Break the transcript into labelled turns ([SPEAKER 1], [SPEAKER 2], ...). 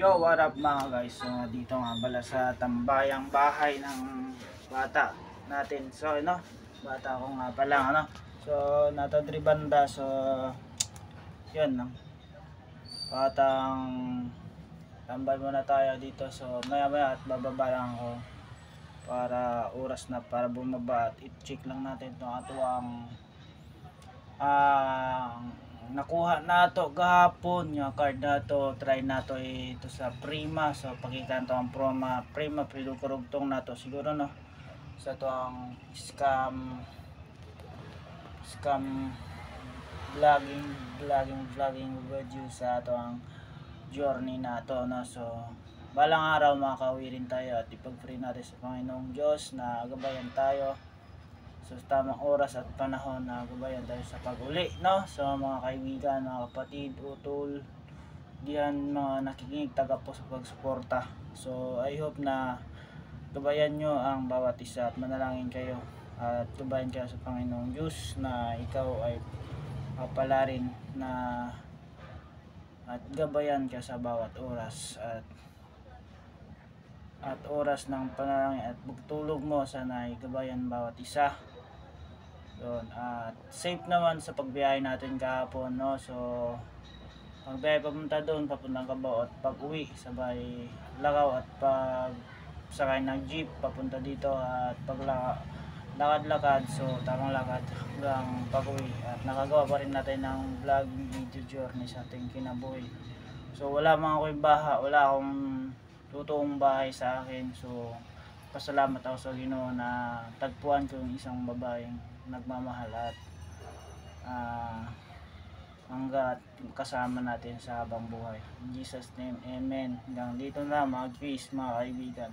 [SPEAKER 1] Yo, what up mga guys? So, dito nga pala sa tambayang bahay ng bata natin. So, bata ko nga pala, So, natadribanda. So, yun lang. Batang tambay muna tayo dito. So, maya maya at bababa lang ako para oras na para bumaba at i-check lang natin itong atuang nakuha nato gahapon nga card nato, try nato ito sa Prima. So pakita to ang Prima pilukurugtong nato siguro sa to ang scam vlogging video sa to ang journey nato so balang araw makawirin tayo at ipag-pray natin sa Panginoong Diyos na gabayan tayo so sa tamang oras at panahon na gabayan tayo sa pag-uli so mga kaibigan, mga kapatid, utol diyan, mga nakikinig, taga po sa pagsuporta. So I hope na gabayan nyo ang bawat isa at manalangin kayo at gabayan kayo sa Panginoong Diyos na ikaw ay papalarin na at gabayan ka sa bawat oras at oras ng panalangin at pagtulog mo sana ay gabayan bawat isa. Yun, at safe naman sa pagbiyahe natin kahapon so pagbiyahe papunta doon, papuntang Cavao at pag uwi sabay lakaw at pag sakay ng jeep papunta dito at lakad-lakad so tamang lakad hanggang pag uwi at nakagawa pa rin natin ng vlog video journey sa ating kinabuhi. So wala wala akong totoong bahay sa akin, so pasalamat ako sa Ginoo na tagpuan ko yung isang babaeng nagmamahal at hanggat kasama natin sa habang buhay. In Jesus name, Amen. Hanggang dito na mga peace mga kaibigan.